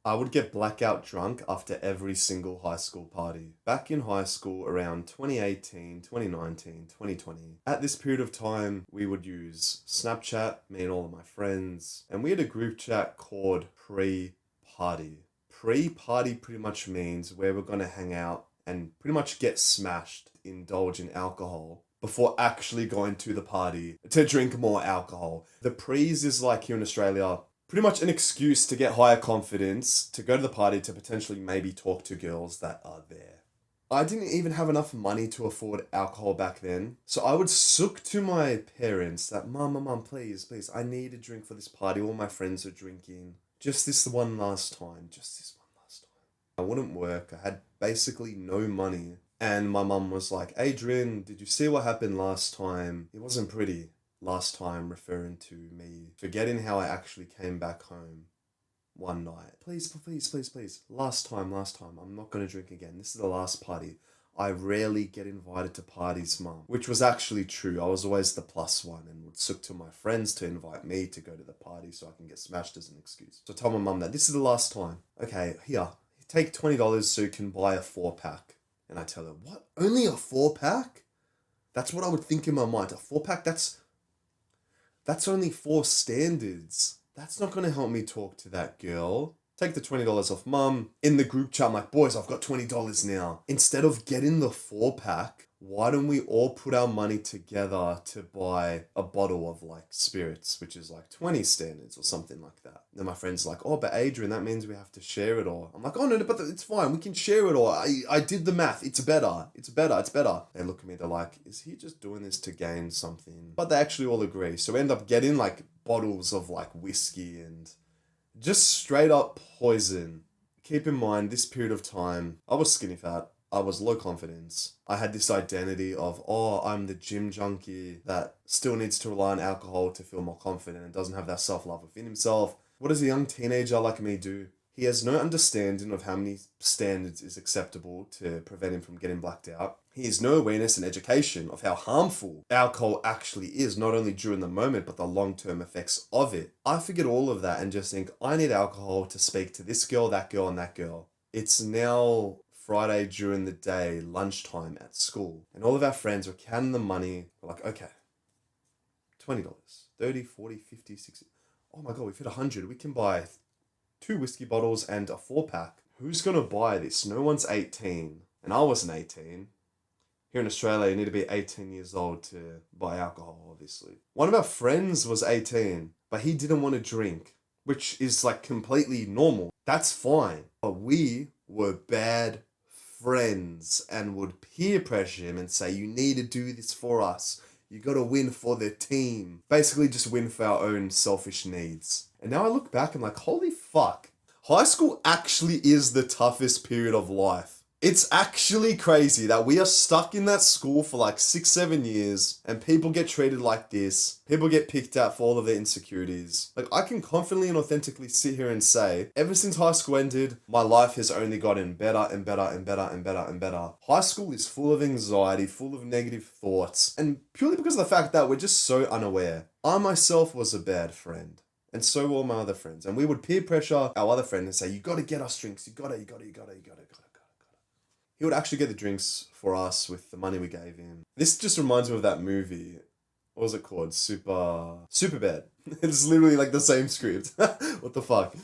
I would get blackout drunk after every single high school party. Back in high school around 2018, 2019, 2020. At this period of time, we would use Snapchat, me and all of my friends, and we had a group chat called Pre-Party. Pre-party pretty much means where we're going to hang out and pretty much get smashed, indulge in alcohol before actually going to the party to drink more alcohol. The prees is like here in Australia, pretty much an excuse to get higher confidence, to go to the party, to potentially maybe talk to girls that are there. I didn't even have enough money to afford alcohol back then, so I would sook to my parents that, Mum, please, I need a drink for this party. All my friends are drinking. Just this one last time. I wouldn't work. I had basically no money. And my mum was like, Adrian, did you see what happened last time? It wasn't pretty. Last time, referring to me forgetting how I actually came back home one night. Please. Last time. I'm not going to drink again. This is the last party. I rarely get invited to parties, Mum. Which was actually true. I was always the plus one and would sook to my friends to invite me to go to the party so I can get smashed as an excuse. So I told my mum that this is the last time. Okay, here, take $20 so you can buy a 4-pack. And I tell her, what? Only a 4-pack? That's what I would think in my mind. A 4-pack, that's only 4 standards. That's not going to help me talk to that girl. Take the $20 off, Mum. In the group chat, I'm like, boys, I've got $20 now. Instead of getting the 4-pack, why don't we all put our money together to buy a bottle of like spirits, which is like 20 standards or something like that. Then my friend's like, oh, but Adrian, that means we have to share it all. I'm like, oh no, but it's fine. We can share it all. I did the math. It's better. They look at me, they're like, is he just doing this to gain something? But they actually all agree. So we end up getting like bottles of like whiskey and just straight up poison. Keep in mind, this period of time, I was skinny fat. I was low confidence. I had this identity of, oh, I'm the gym junkie that still needs to rely on alcohol to feel more confident and doesn't have that self-love within himself. What does a young teenager like me do? He has no understanding of how many standards is acceptable to prevent him from getting blacked out. He has no awareness and education of how harmful alcohol actually is, not only during the moment, but the long-term effects of it. I forget all of that and just think, I need alcohol to speak to this girl, that girl, and that girl. It's now Friday during the day, lunchtime at school. And all of our friends were counting the money. We're like, okay, $20, 30, 40, 50, 60. Oh my God, we've hit 100. We can buy 2 whiskey bottles and a 4-pack. Who's going to buy this? No one's 18. And I wasn't 18. Here in Australia, you need to be 18 years old to buy alcohol, obviously. One of our friends was 18, but he didn't want to drink, which is like completely normal. That's fine. But we were bad friends and would peer pressure him and say, you need to do this for us. You got to win for the team. Basically just win for our own selfish needs. And now I look back and I'm like, holy fuck. High school actually is the toughest period of life. It's actually crazy that we are stuck in that school for like 6-7 years and people get treated like this. People get picked at for all of their insecurities. Like, I can confidently and authentically sit here and say, ever since high school ended, my life has only gotten better and better and better and better and better. High school is full of anxiety, full of negative thoughts, and purely because of the fact that we're just so unaware. I myself was a bad friend. And so were all my other friends. And we would peer pressure our other friend and say, you got to get us drinks. You got to. He would actually get the drinks for us with the money we gave him. This just reminds me of that movie. What was it called? Superbad. It's literally like the same script. What the fuck?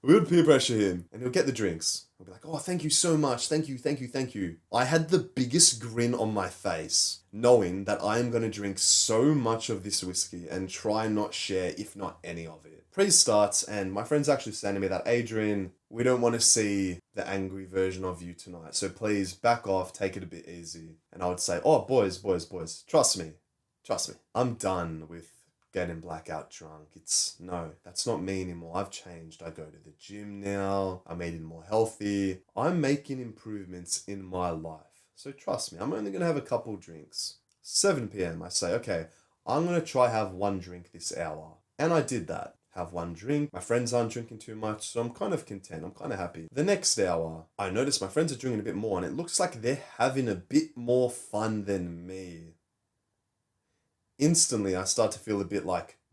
We would peer pressure him and he'll get the drinks. I'll be like, oh, thank you so much. Thank you. I had the biggest grin on my face, knowing that I am going to drink so much of this whiskey and try not share, if not any of it. Pre starts and my friend's actually saying to me that, Adrian, we don't want to see the angry version of you tonight. So please back off, take it a bit easy. And I would say, oh, boys, trust me. I'm done with getting blackout drunk. That's not me anymore. I've changed. I go to the gym now. I'm eating more healthy. I'm making improvements in my life. So trust me, I'm only going to have a couple drinks. 7 p.m. I say, okay, I'm going to try have 1 drink this hour. And I did that. Have 1 drink. My friends aren't drinking too much, so I'm kind of content. I'm kind of happy. The next hour, I notice my friends are drinking a bit more and it looks like they're having a bit more fun than me. Instantly, I start to feel a bit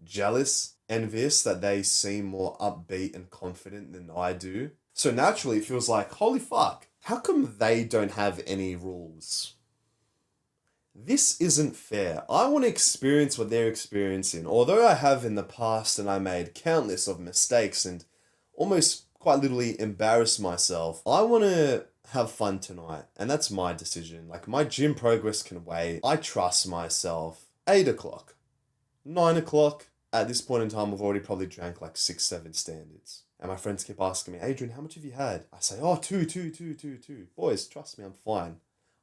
jealous, envious that they seem more upbeat and confident than I do. So naturally it feels like, holy fuck, how come they don't have any rules? This isn't fair. I want to experience what they're experiencing. Although I have in the past and I made countless of mistakes and almost quite literally embarrassed myself, I want to have fun tonight. And that's my decision. Like, my gym progress can wait. I trust myself. 8 o'clock. 9 o'clock. At this point in time, I've already probably drank like 6, 7 standards. And my friends keep asking me, Adrian, how much have you had? I say, oh, two. Boys, trust me, I'm fine.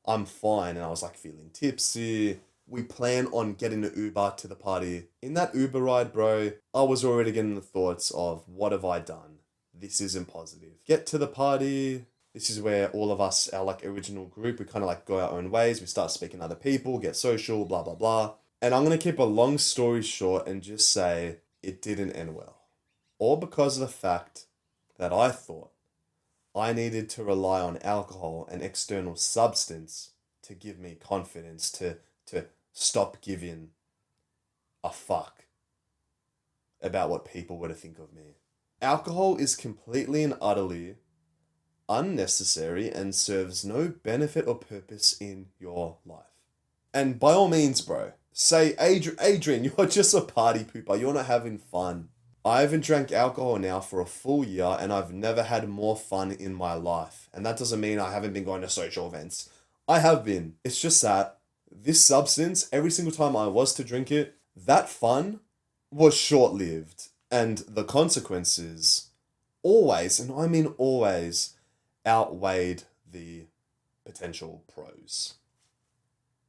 I'm fine. And I was like feeling tipsy. We plan on getting an Uber to the party. In that Uber ride, bro, I was already getting the thoughts of, what have I done? This isn't positive. Get to the party. This is where all of us, our like original group, we kind of like go our own ways. We start speaking to other people, get social, blah, blah, blah. And I'm going to keep a long story short and just say it didn't end well. All because of the fact that I thought I needed to rely on alcohol and external substance to give me confidence to stop giving a fuck about what people were to think of me. Alcohol is completely and utterly unnecessary and serves no benefit or purpose in your life. And by all means, bro, say, Adrian, you're just a party pooper. You're not having fun. I haven't drank alcohol now for a full year and I've never had more fun in my life. And that doesn't mean I haven't been going to social events. I have been. It's just that this substance, every single time I was to drink it, that fun was short-lived. And the consequences always, and I mean always, outweighed the potential pros.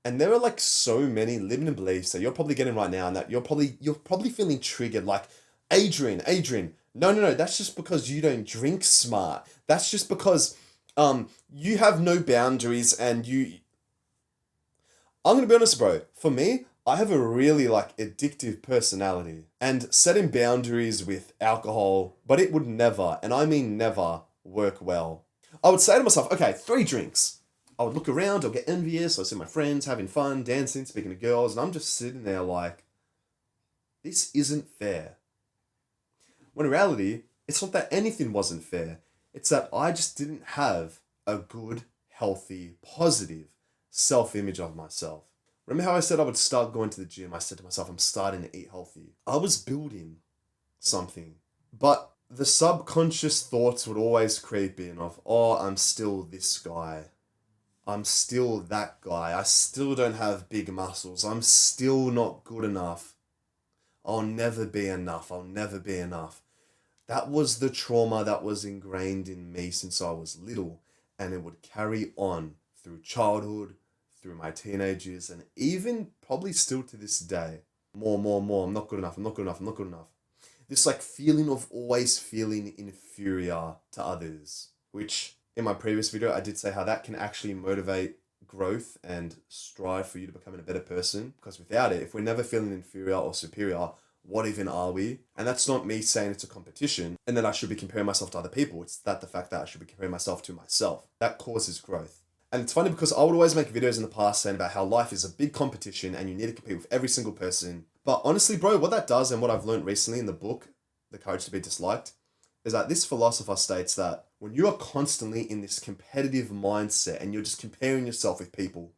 And there are like so many limiting beliefs that you're probably getting right now and that you're probably feeling triggered like, Adrian, no, that's just because you don't drink smart. That's just because you have no boundaries and I'm gonna be honest, bro. For me, I have a really like addictive personality and setting boundaries with alcohol, but it would never, and I mean never, work well. I would say to myself, okay, 3 drinks. I would look around, I'll get envious, I'll see my friends having fun, dancing, speaking to girls, and I'm just sitting there like, this isn't fair. When in reality, it's not that anything wasn't fair. It's that I just didn't have a good, healthy, positive self-image of myself. Remember how I said I would start going to the gym? I said to myself, I'm starting to eat healthy. I was building something. But the subconscious thoughts would always creep in of, oh, I'm still this guy. I'm still that guy. I still don't have big muscles. I'm still not good enough. I'll never be enough. I'll never be enough. That was the trauma that was ingrained in me since I was little, and it would carry on through childhood, through my teenage years, and even probably still to this day. More. I'm not good enough. This like feeling of always feeling inferior to others, which in my previous video, I did say how that can actually motivate growth and strive for you to become a better person. Because without it, if we're never feeling inferior or superior, what even are we? And that's not me saying it's a competition and that I should be comparing myself to other people. It's the fact that I should be comparing myself to myself. That causes growth. And it's funny because I would always make videos in the past saying about how life is a big competition and you need to compete with every single person. But honestly, bro, what that does and what I've learned recently in the book, The Courage to Be Disliked, is that this philosopher states that when you are constantly in this competitive mindset and you're just comparing yourself with people,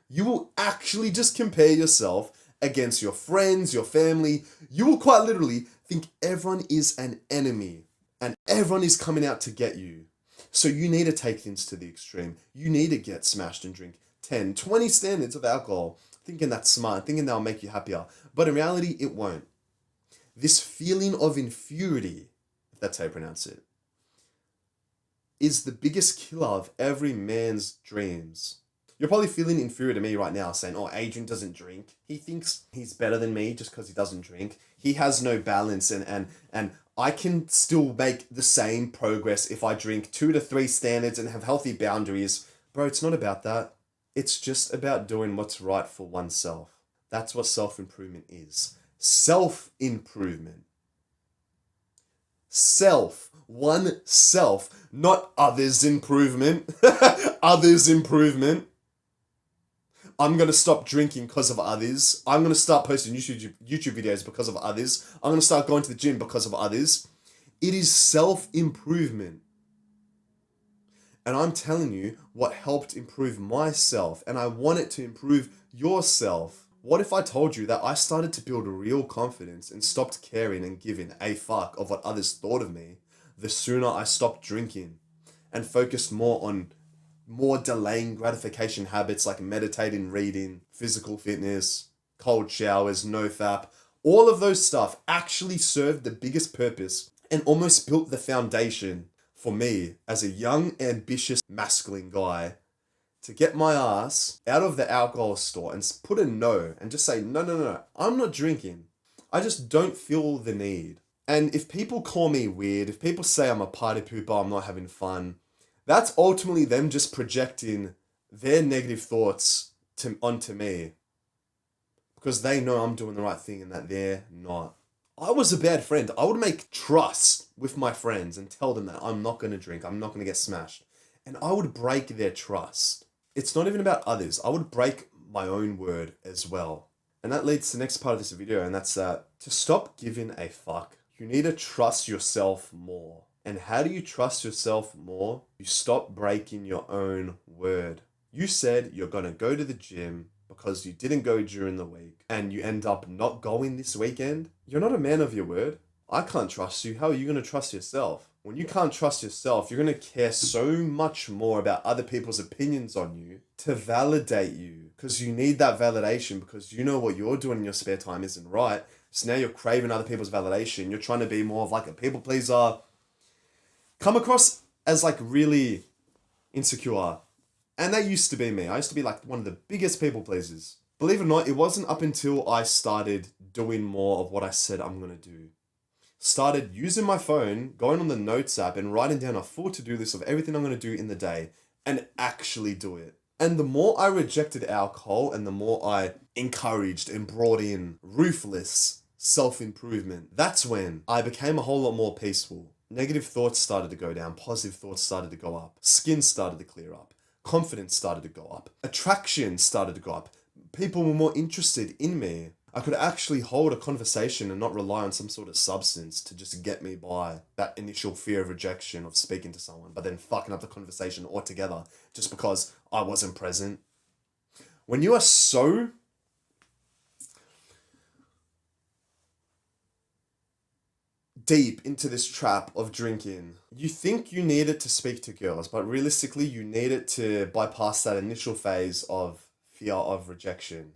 you will actually just compare yourself against your friends, your family. You will quite literally think everyone is an enemy and everyone is coming out to get you. So you need to take things to the extreme. You need to get smashed and drink 10, 20 standards of alcohol, thinking that's smart, thinking that'll make you happier. But in reality, it won't. This feeling of inferiority, if that's how you pronounce it, is the biggest killer of every man's dreams. You're probably feeling inferior to me right now, saying, oh, Adrian doesn't drink. He thinks he's better than me just because he doesn't drink. He has no balance and I can still make the same progress if I drink 2 to 3 standards and have healthy boundaries. Bro, it's not about that. It's just about doing what's right for oneself. That's what self-improvement is. Self-improvement. Oneself, not others' improvement. Others' improvement. I'm going to stop drinking because of others. I'm going to start posting YouTube videos because of others. I'm going to start going to the gym because of others. It is self-improvement. And I'm telling you what helped improve myself, and I want it to improve yourself. What if I told you that I started to build real confidence and stopped caring and giving a fuck of what others thought of me the sooner I stopped drinking and focused more on more delaying gratification habits like meditating, reading, physical fitness, cold showers, no fap. All of those stuff actually served the biggest purpose and almost built the foundation for me as a young, ambitious, masculine guy to get my ass out of the alcohol store and put a no and just say, no, no, no, I'm not drinking. I just don't feel the need. And if people call me weird, if people say I'm a party pooper, I'm not having fun, that's ultimately them just projecting their negative thoughts onto me because they know I'm doing the right thing and that they're not. I was a bad friend. I would make trust with my friends and tell them that I'm not going to drink, I'm not going to get smashed. And I would break their trust. It's not even about others. I would break my own word as well. And that leads to the next part of this video, and that's that to stop giving a fuck, you need to trust yourself more. And how do you trust yourself more? You stop breaking your own word. You said you're going to go to the gym because you didn't go during the week and you end up not going this weekend. You're not a man of your word. I can't trust you. How are you going to trust yourself? When you can't trust yourself, you're going to care so much more about other people's opinions on you to validate you because you need that validation because you know what you're doing in your spare time isn't right. So now you're craving other people's validation. You're trying to be more of like a people pleaser. Come across as like really insecure. And that used to be me. I used to be like one of the biggest people pleasers. Believe it or not, it wasn't up until I started doing more of what I said I'm going to do. Started using my phone, going on the notes app and writing down a full to-do list of everything I'm going to do in the day and actually do it. And the more I rejected alcohol and the more I encouraged and brought in ruthless self-improvement, that's when I became a whole lot more peaceful. Negative thoughts started to go down, positive thoughts started to go up, skin started to clear up, confidence started to go up, attraction started to go up, people were more interested in me. I could actually hold a conversation and not rely on some sort of substance to just get me by that initial fear of rejection of speaking to someone, but then fucking up the conversation altogether just because I wasn't present. When you are so deep into this trap of drinking, you think you need it to speak to girls, but realistically you need it to bypass that initial phase of fear of rejection.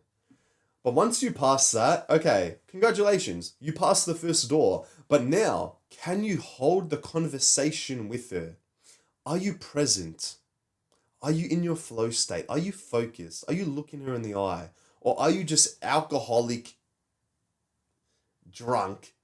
But once you pass that, okay, congratulations, you passed the first door. But now, can you hold the conversation with her? Are you present? Are you in your flow state? Are you focused? Are you looking her in the eye? Or are you just alcoholic, drunk,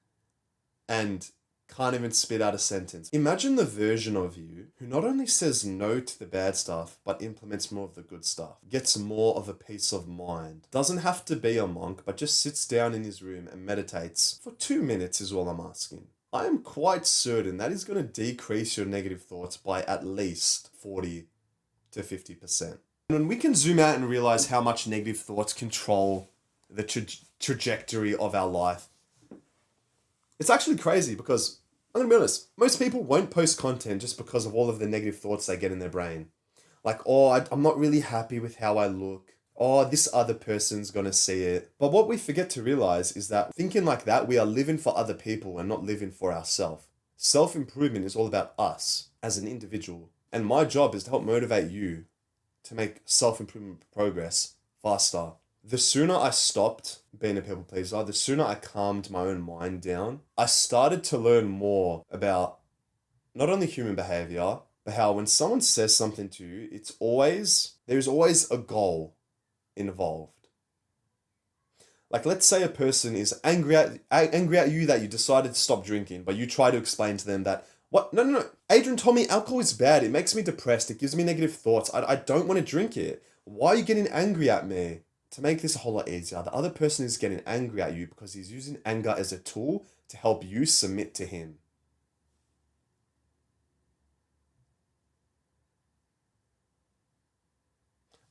and can't even spit out a sentence? Imagine the version of you who not only says no to the bad stuff, but implements more of the good stuff, gets more of a peace of mind, doesn't have to be a monk, but just sits down in his room and meditates for 2 minutes is all I'm asking. I am quite certain that is going to decrease your negative thoughts by at least 40 to 50%. And when we can zoom out and realize how much negative thoughts control the trajectory of our life, it's actually crazy because, I'm going to be honest, most people won't post content just because of all of the negative thoughts they get in their brain. Like, oh, I'm not really happy with how I look. Oh, this other person's going to see it. But what we forget to realize is that thinking like that, we are living for other people and not living for ourselves. Self-improvement is all about us as an individual. And my job is to help motivate you to make self-improvement progress faster. The sooner I stopped being a people pleaser, the sooner I calmed my own mind down, I started to learn more about not only human behavior, but how when someone says something to you, there's always a goal involved. Like, let's say a person is angry at you that you decided to stop drinking, but you try to explain to them that, what? No. Adrian told me alcohol is bad. It makes me depressed. It gives me negative thoughts. I don't want to drink it. Why are you getting angry at me? To make this a whole lot easier, the other person is getting angry at you because he's using anger as a tool to help you submit to him.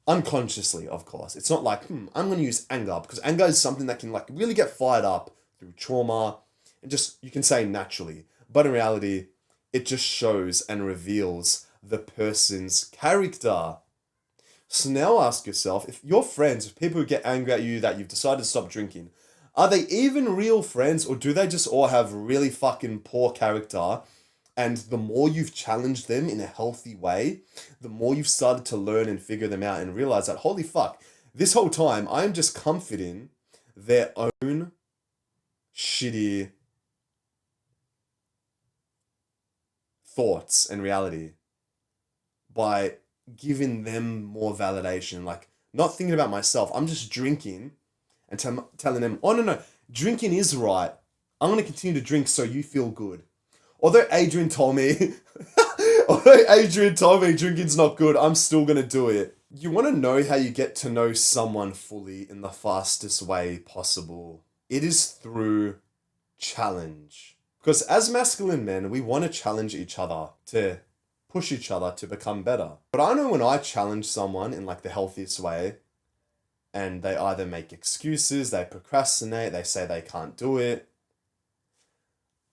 Unconsciously, of course. It's not like, I'm going to use anger, because anger is something that can like really get fired up through trauma and just, you can say naturally. But in reality, it just shows and reveals the person's character. So now ask yourself, if your friends, if people who get angry at you that you've decided to stop drinking, are they even real friends, or do they just all have really fucking poor character? And the more you've challenged them in a healthy way, the more you've started to learn and figure them out and realize that, holy fuck, this whole time I'm just comforting their own shitty thoughts and reality by giving them more validation. Like, not thinking about myself. I'm just drinking and telling them, oh, no, drinking is right. I'm going to continue to drink so you feel good. Although Adrian told me drinking's not good, I'm still going to do it. You want to know how you get to know someone fully in the fastest way possible. It is through challenge. Because as masculine men, we want to challenge each other, to push each other to become better. But I know when I challenge someone in like the healthiest way, and they either make excuses, they procrastinate, they say they can't do it.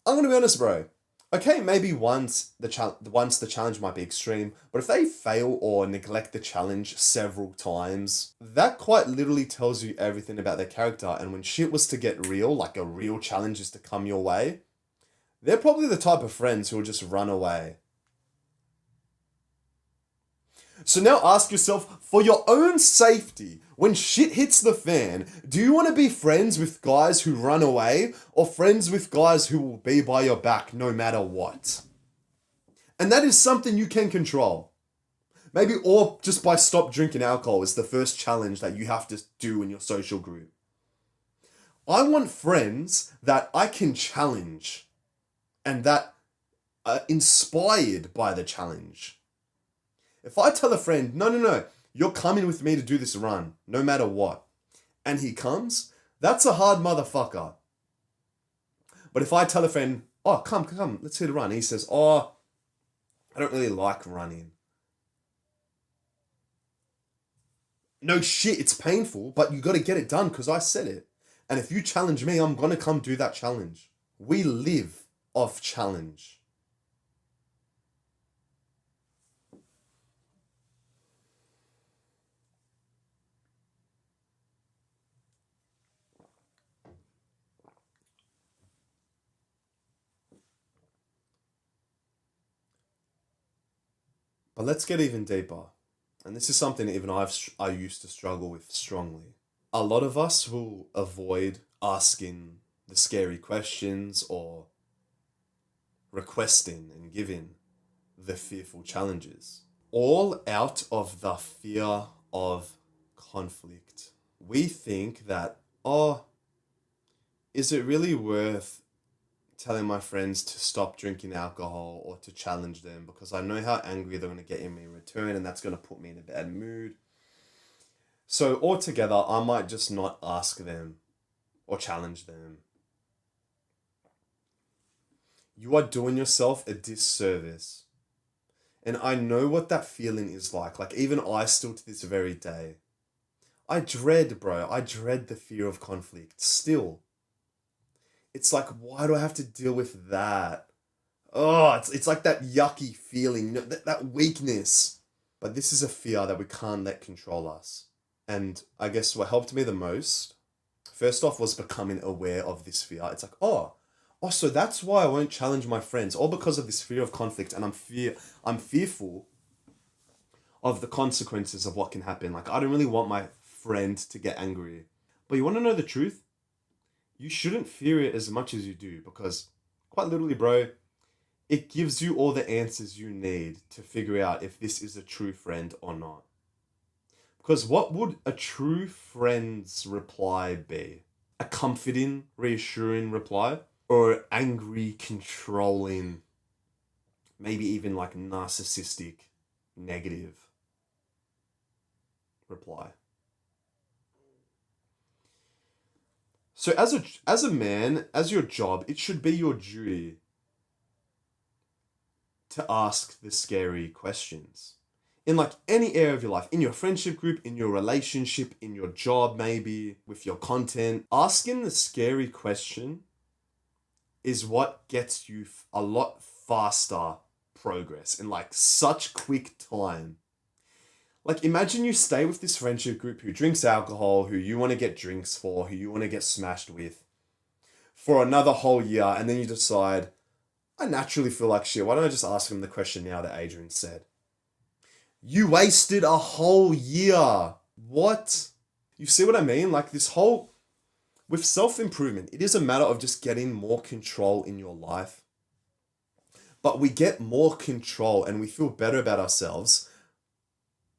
I'm going to be honest, bro. Okay, maybe once the challenge might be extreme, but if they fail or neglect the challenge several times, that quite literally tells you everything about their character. And when shit was to get real, like a real challenge is to come your way, they're probably the type of friends who will just run away. So now ask yourself, for your own safety, when shit hits the fan, do you want to be friends with guys who run away, or friends with guys who will be by your back no matter what? And that is something you can control. Maybe, or just by stop drinking alcohol is the first challenge that you have to do in your social group. I want friends that I can challenge and that are inspired by the challenge. If I tell a friend, no, you're coming with me to do this run, no matter what, and he comes, that's a hard motherfucker. But if I tell a friend, oh, come, let's hit a run, and he says, oh, I don't really like running. No shit, it's painful, but you got to get it done because I said it. And if you challenge me, I'm going to come do that challenge. We live off challenge. But let's get even deeper. And this is something even I used to struggle with strongly. A lot of us will avoid asking the scary questions or requesting and giving the fearful challenges. All out of the fear of conflict. We think that, oh, is it really worth telling my friends to stop drinking alcohol or to challenge them, because I know how angry they're going to get in me in return, and that's going to put me in a bad mood. So altogether, I might just not ask them or challenge them. You are doing yourself a disservice. And I know what that feeling is like. Like, even I still to this very day, I dread the fear of conflict still. It's like, why do I have to deal with that? Oh, it's like that yucky feeling, that weakness. But this is a fear that we can't let control us. And I guess what helped me the most, first off, was becoming aware of this fear. It's like, oh, so that's why I won't challenge my friends, all because of this fear of conflict. And I'm fearful of the consequences of what can happen. Like, I don't really want my friend to get angry. But you want to know the truth? You shouldn't fear it as much as you do, because quite literally, bro, it gives you all the answers you need to figure out if this is a true friend or not. Because what would a true friend's reply be? A comforting, reassuring reply? Or angry, controlling, maybe even like narcissistic, negative reply? So as a man, as your job, it should be your duty to ask the scary questions. In like any area of your life, in your friendship group, in your relationship, in your job maybe, with your content, asking the scary question is what gets you a lot faster progress in like such quick time. Like, imagine you stay with this friendship group who drinks alcohol, who you want to get drinks for, who you want to get smashed with for another whole year, and then you decide, I naturally feel like shit. Why don't I just ask them the question now that Adrian said? You wasted a whole year. What? You see what I mean? Like, this whole... With self-improvement, it is a matter of just getting more control in your life. But we get more control and we feel better about ourselves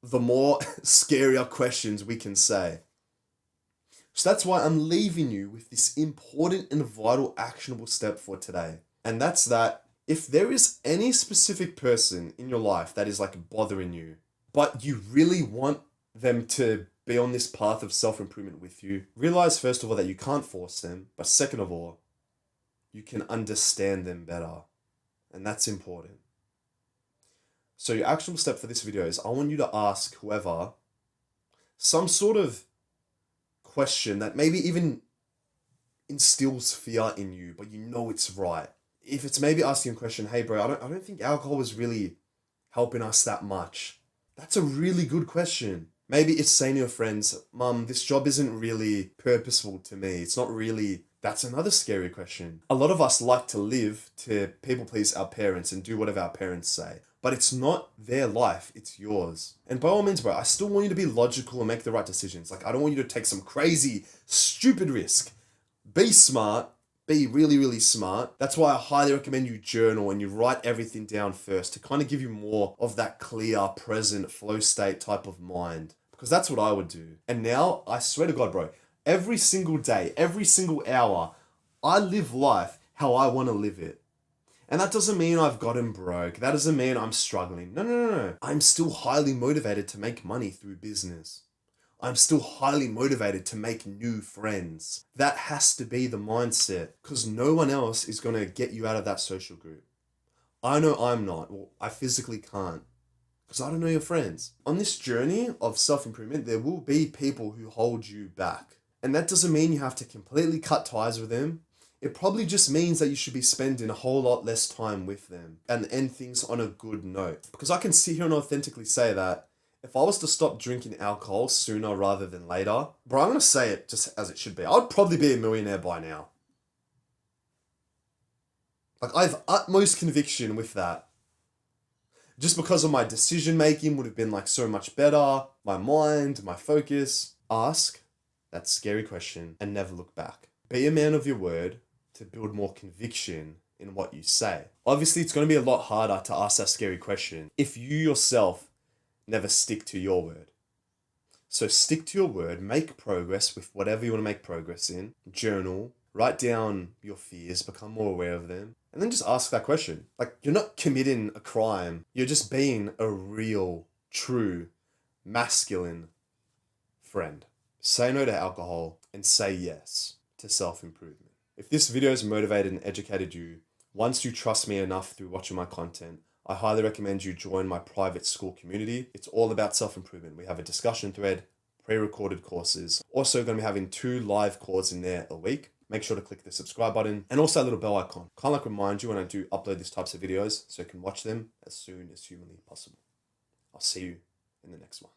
the more scarier questions we can say. So that's why I'm leaving you with this important and vital actionable step for today. And that's that if there is any specific person in your life that is like bothering you, but you really want them to be on this path of self-improvement with you, realize first of all that you can't force them, but second of all, you can understand them better. And that's important. So your actionable step for this video is I want you to ask whoever some sort of question that maybe even instills fear in you, but you know it's right. If it's maybe asking a question, hey bro, I don't think alcohol is really helping us that much. That's a really good question. Maybe it's saying to your friends, Mum, this job isn't really purposeful to me. It's not really... That's another scary question. A lot of us like to live to people please our parents and do whatever our parents say. But it's not their life, it's yours. And by all means, bro, I still want you to be logical and make the right decisions. Like, I don't want you to take some crazy, stupid risk. Be smart. Be really, really smart. That's why I highly recommend you journal and you write everything down first to kind of give you more of that clear, present, flow state type of mind. Because that's what I would do. And now, I swear to God, bro, every single day, every single hour, I live life how I want to live it. And that doesn't mean I've gotten broke. That doesn't mean I'm struggling. No. I'm still highly motivated to make money through business. I'm still highly motivated to make new friends. That has to be the mindset because no one else is going to get you out of that social group. I know I'm not. Well, I physically can't because I don't know your friends. On this journey of self-improvement, there will be people who hold you back. And that doesn't mean you have to completely cut ties with them. It probably just means that you should be spending a whole lot less time with them and end things on a good note. Because I can sit here and authentically say that if I was to stop drinking alcohol sooner rather than later, bro, I'm going to say it just as it should be. I would probably be a millionaire by now. Like, I have utmost conviction with that. Just because of my decision making would have been like so much better. My mind, my focus. Ask that scary question and never look back. Be a man of your word to build more conviction in what you say. Obviously, it's going to be a lot harder to ask that scary question if you yourself never stick to your word. So stick to your word, make progress with whatever you want to make progress in, journal, write down your fears, become more aware of them, and then just ask that question. Like, you're not committing a crime, you're just being a real, true, masculine friend. Say no to alcohol and say yes to self-improvement. If this video has motivated and educated you, once you trust me enough through watching my content, I highly recommend you join my private school community. It's all about self-improvement. We have a discussion thread, pre-recorded courses. Also going to be having 2 live calls in there a week. Make sure to click the subscribe button and also a little bell icon. Kind of like remind you when I do upload these types of videos so you can watch them as soon as humanly possible. I'll see you in the next one.